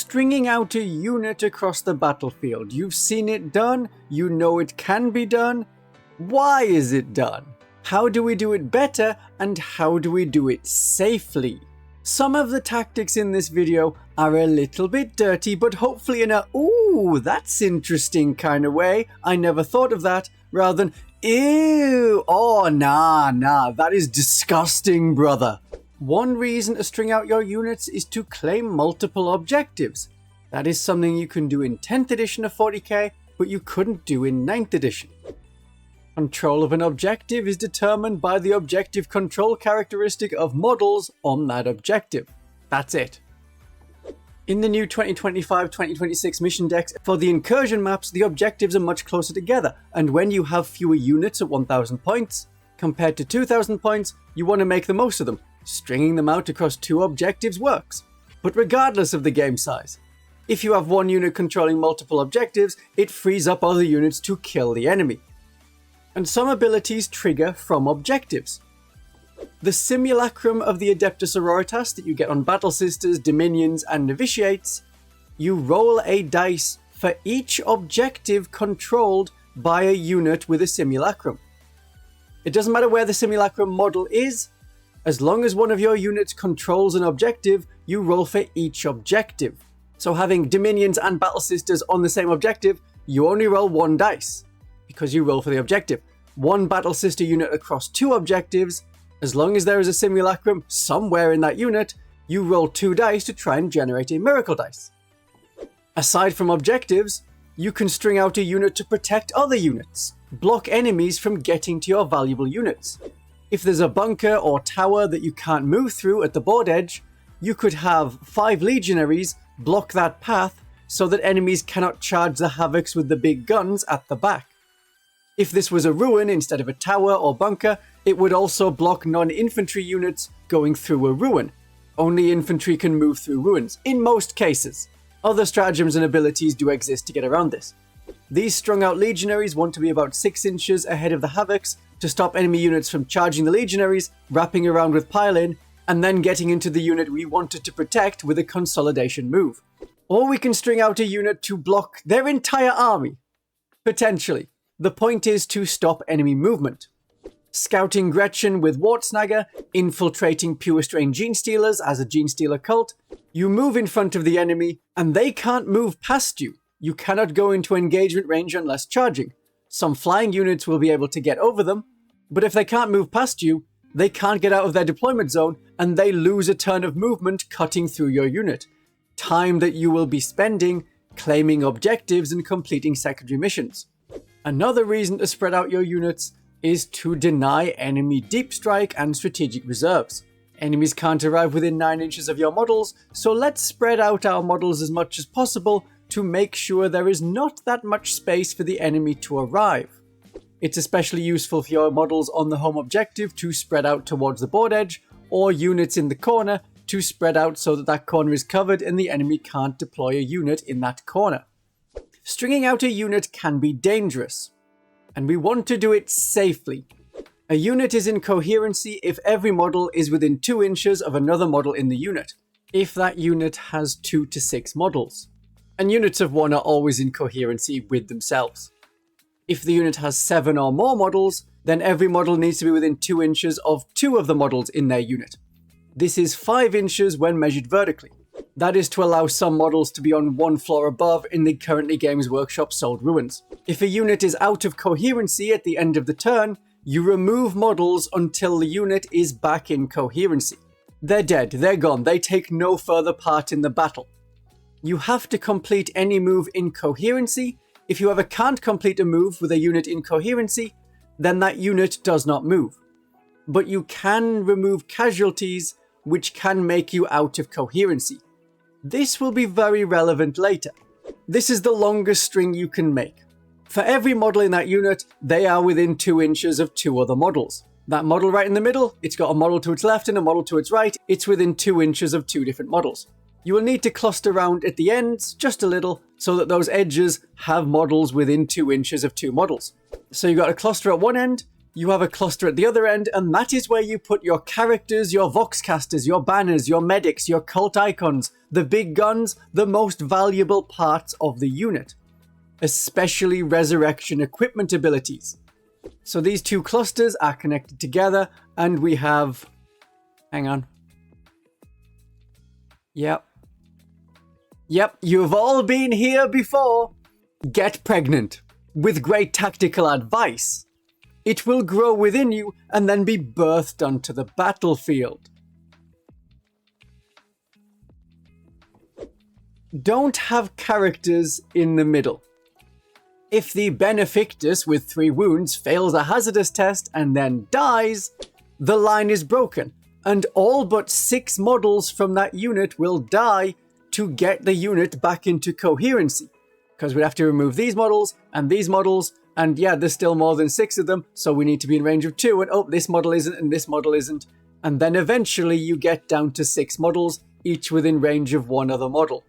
stringing out a unit across the battlefield. You've seen it done, you know it can be done. Why is it done? How do we do it better, and how do we do it safely? Some of the tactics in this video are a little bit dirty, but hopefully in a "ooh, that's interesting" kind of way. I never thought of that, rather than "ew, oh nah, that is disgusting, brother." One reason to string out your units is to claim multiple objectives. That is something you can do in 10th edition of 40k, but you couldn't do in 9th edition. Control of an objective is determined by the objective control characteristic of models on that objective. That's it. In the new 2025-2026 mission decks, for the incursion maps, the objectives are much closer together, and when you have fewer units at 1000 points, compared to 2000 points, you want to make the most of them. Stringing them out across 2 objectives works. But regardless of the game size, if you have one unit controlling multiple objectives, it frees up other units to kill the enemy. And some abilities trigger from objectives. The Simulacrum of the Adepta Sororitas that you get on Battle Sisters, Dominions, and Novitiates, you roll a dice for each objective controlled by a unit with a Simulacrum. It doesn't matter where the Simulacrum model is, as long as one of your units controls an objective, you roll for each objective. So having Dominions and Battle Sisters on the same objective, you only roll 1 dice, because you roll for the objective. 1 Battle Sister unit across 2 objectives, as long as there is a Simulacrum somewhere in that unit, you roll 2 dice to try and generate a miracle dice. Aside from objectives, you can string out a unit to protect other units, block enemies from getting to your valuable units. If there's a bunker or tower that you can't move through at the board edge, you could have 5 legionaries block that path so that enemies cannot charge the havocs with the big guns at the back. If this was a ruin instead of a tower or bunker, it would also block non-infantry units going through a ruin. Only infantry can move through ruins, in most cases. Other stratagems and abilities do exist to get around this. These strung out legionaries want to be about 6 inches ahead of the havocs to stop enemy units from charging the legionaries, wrapping around with pile-in, and then getting into the unit we wanted to protect with a consolidation move. Or we can string out a unit to block their entire army. Potentially. The point is to stop enemy movement. Scouting Gretchen with Wartsnagger, infiltrating Pure Strain Genestealers as a Genestealer Cult, you move in front of the enemy, and they can't move past you. You cannot go into engagement range unless charging. Some flying units will be able to get over them, but if they can't move past you, they can't get out of their deployment zone, and they lose a turn of movement cutting through your unit. Time that you will be spending claiming objectives and completing secondary missions. Another reason to spread out your units is to deny enemy deep strike and strategic reserves. Enemies can't arrive within 9 inches of your models, so let's spread out our models as much as possible to make sure there is not that much space for the enemy to arrive. It's especially useful for your models on the home objective to spread out towards the board edge, or units in the corner to spread out so that that corner is covered and the enemy can't deploy a unit in that corner. Stringing out a unit can be dangerous, and we want to do it safely. A unit is in coherency if every model is within 2 inches of another model in the unit, if that unit has 2 to 6 models. And units of 1 are always in coherency with themselves. If the unit has 7 or more models, then every model needs to be within 2 inches of 2 of the models in their unit. This is 5 inches when measured vertically. That is to allow some models to be on 1 floor above in the currently Games Workshop sold ruins. If a unit is out of coherency at the end of the turn, you remove models until the unit is back in coherency. They're dead, they're gone, they take no further part in the battle. You have to complete any move in coherency. If you ever can't complete a move with a unit in coherency, then that unit does not move. But you can remove casualties which can make you out of coherency. This will be very relevant later. This is the longest string you can make. For every model in that unit, they are within 2 inches of 2 other models. That model right in the middle, it's got a model to its left and a model to its right, it's within 2 inches of 2 different models. You will need to cluster around at the ends, just a little, so that those edges have models within 2 inches of 2 models. So you've got a cluster at one end, You have a cluster at the other end, and that is where you put your characters, your voxcasters, your banners, your medics, your cult icons, the big guns, the most valuable parts of the unit. Especially resurrection equipment abilities. So these two clusters are connected together, and we have... Hang on. Yep, you've all been here before. Get pregnant with great tactical advice. It will grow within you and then be birthed onto the battlefield. Don't have characters in the middle. If the Benefactus with 3 wounds fails a hazardous test and then dies, the line is broken, and all but 6 models from that unit will die to get the unit back into coherency. Because we'd have to remove these models, and yeah, there's still more than 6 of them, so we need to be in range of 2, and oh, this model isn't, and this model isn't. And then eventually you get down to 6 models, each within range of 1 other model.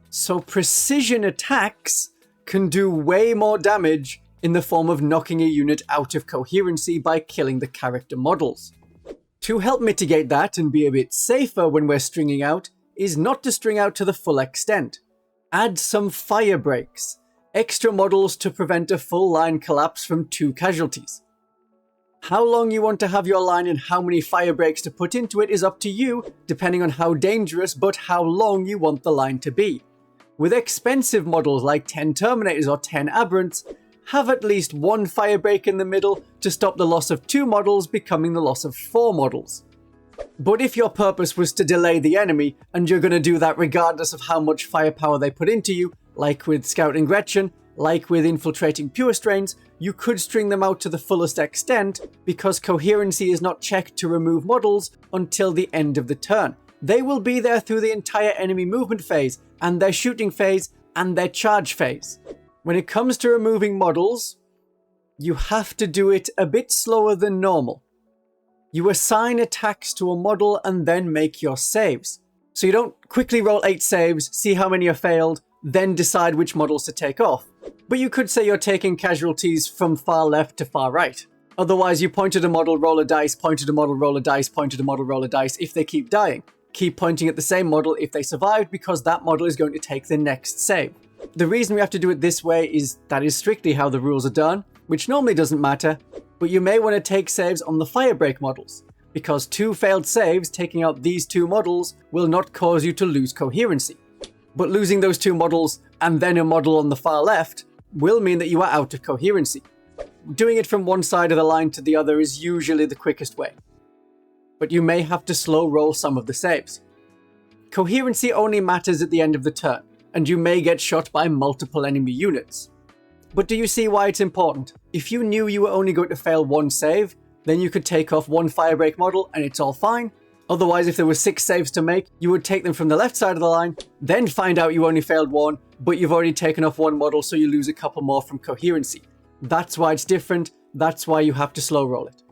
So precision attacks can do way more damage in the form of knocking a unit out of coherency by killing the character models. To help mitigate that and be a bit safer when we're stringing out, is not to string out to the full extent. Add some firebreaks, extra models to prevent a full line collapse from 2 casualties. How long you want to have your line and how many firebreaks to put into it is up to you, depending on how dangerous but how long you want the line to be. With expensive models like 10 Terminators or 10 Aberrants, have at least 1 firebreak in the middle to stop the loss of 2 models becoming the loss of 4 models. But if your purpose was to delay the enemy, and you're going to do that regardless of how much firepower they put into you, like with Scouting Gretchen, like with infiltrating Pure Strains, you could string them out to the fullest extent because coherency is not checked to remove models until the end of the turn. They will be there through the entire enemy movement phase, and their shooting phase, and their charge phase. When it comes to removing models, you have to do it a bit slower than normal. You assign attacks to a model and then make your saves. So you don't quickly roll 8 saves, see how many are failed, then decide which models to take off. But you could say you're taking casualties from far left to far right. Otherwise, you point at a model, roll a dice, point at a model, roll a dice, point at a model, roll a dice if they keep dying. Keep pointing at the same model if they survived because that model is going to take the next save. The reason we have to do it this way is that is strictly how the rules are done, which normally doesn't matter, but you may want to take saves on the firebreak models, because 2 failed saves taking out these 2 models will not cause you to lose coherency. But losing those 2 models and then a model on the far left will mean that you are out of coherency. Doing it from one side of the line to the other is usually the quickest way. But you may have to slow roll some of the saves. Coherency only matters at the end of the turn, and you may get shot by multiple enemy units. But do you see why it's important? If you knew you were only going to fail 1 save, then you could take off 1 firebreak model and it's all fine. Otherwise, if there were 6 saves to make, you would take them from the left side of the line, then find out you only failed 1, but you've already taken off 1 model, so you lose a couple more from coherency. That's why it's different, that's why you have to slow roll it.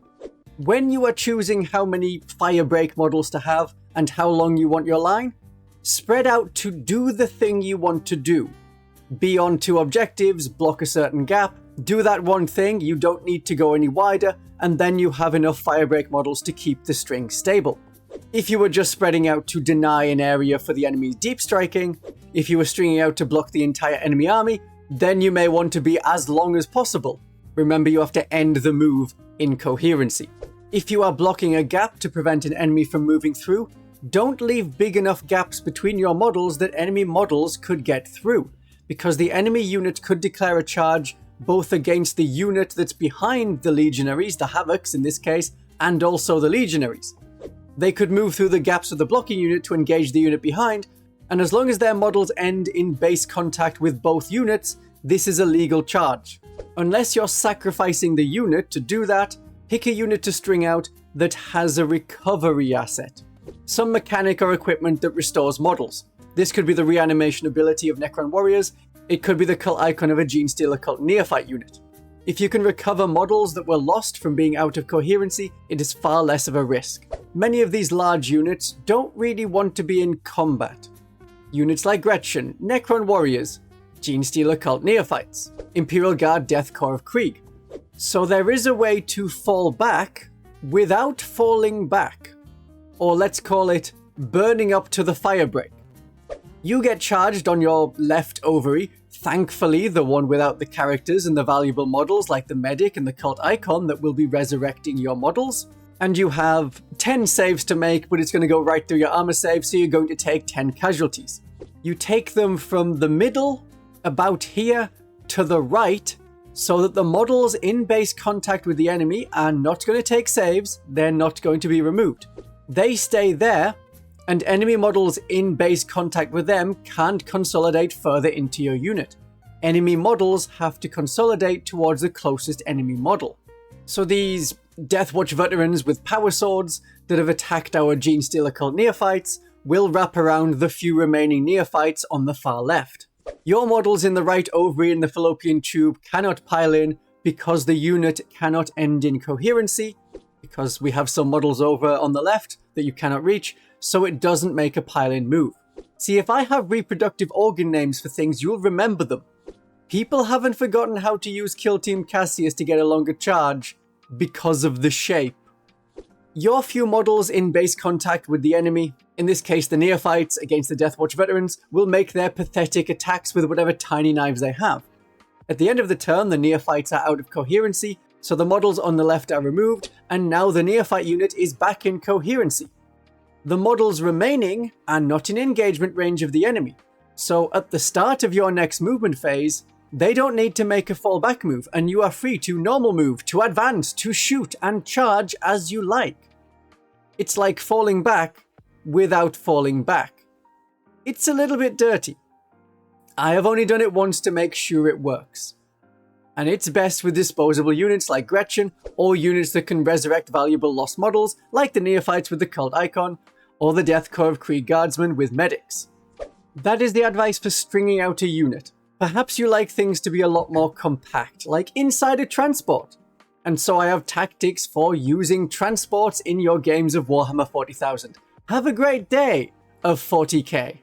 When you are choosing how many firebreak models to have and how long you want your line, spread out to do the thing you want to do. Be on 2 objectives, block a certain gap, do that one thing, you don't need to go any wider, and then you have enough firebreak models to keep the string stable. If you were just spreading out to deny an area for the enemy's deep striking, if you were stringing out to block the entire enemy army, then you may want to be as long as possible. Remember, you have to end the move in coherency. If you are blocking a gap to prevent an enemy from moving through, don't leave big enough gaps between your models that enemy models could get through, because the enemy unit could declare a charge both against the unit that's behind the legionaries, the Havocs in this case, and also the legionaries. They could move through the gaps of the blocking unit to engage the unit behind, and as long as their models end in base contact with both units, this is a legal charge. Unless you're sacrificing the unit to do that, pick a unit to string out that has a recovery asset. Some mechanic or equipment that restores models. This could be the reanimation ability of Necron Warriors, it could be the cult icon of a Genestealer Cult Neophyte unit. If you can recover models that were lost from being out of coherency, it is far less of a risk. Many of these large units don't really want to be in combat. Units like Gretchen, Necron Warriors, Genestealer Cult Neophytes, Imperial Guard Death Corps of Krieg. So there is a way to fall back without falling back. Or let's call it burning up to the firebreak. You get charged on your left ovary, thankfully the one without the characters and the valuable models like the medic and the cult icon that will be resurrecting your models. And you have 10 saves to make, but it's going to go right through your armor save, so you're going to take 10 casualties. You take them from the middle, about here, to the right, so that the models in base contact with the enemy are not going to take saves, they're not going to be removed. They stay there, and enemy models in base contact with them can't consolidate further into your unit. Enemy models have to consolidate towards the closest enemy model. So these Deathwatch veterans with power swords that have attacked our Genestealer Cult Neophytes will wrap around the few remaining Neophytes on the far left. Your models in the right ovary and the fallopian tube cannot pile in because the unit cannot end in coherency, because we have some models over on the left that you cannot reach, so it doesn't make a pile-in move. See, if I have reproductive organ names for things, you'll remember them. People haven't forgotten how to use Kill Team Cassius to get a longer charge because of the shape. Your few models in base contact with the enemy, in this case the Neophytes against the Deathwatch veterans, will make their pathetic attacks with whatever tiny knives they have. At the end of the turn, the Neophytes are out of coherency, so the models on the left are removed, and now the Neophyte unit is back in coherency. The models remaining are not in engagement range of the enemy, so at the start of your next movement phase, they don't need to make a fallback move, and you are free to normal move, to advance, to shoot, and charge as you like. It's like falling back without falling back. It's a little bit dirty. I have only done it once to make sure it works. And it's best with disposable units like Gretchen, or units that can resurrect valuable lost models like the Neophytes with the cult icon, or the Death Corps of Krieg Guardsmen with medics. That is the advice for stringing out a unit. Perhaps you like things to be a lot more compact, like inside a transport. And so I have tactics for using transports in your games of Warhammer 40,000. Have a great day of 40k.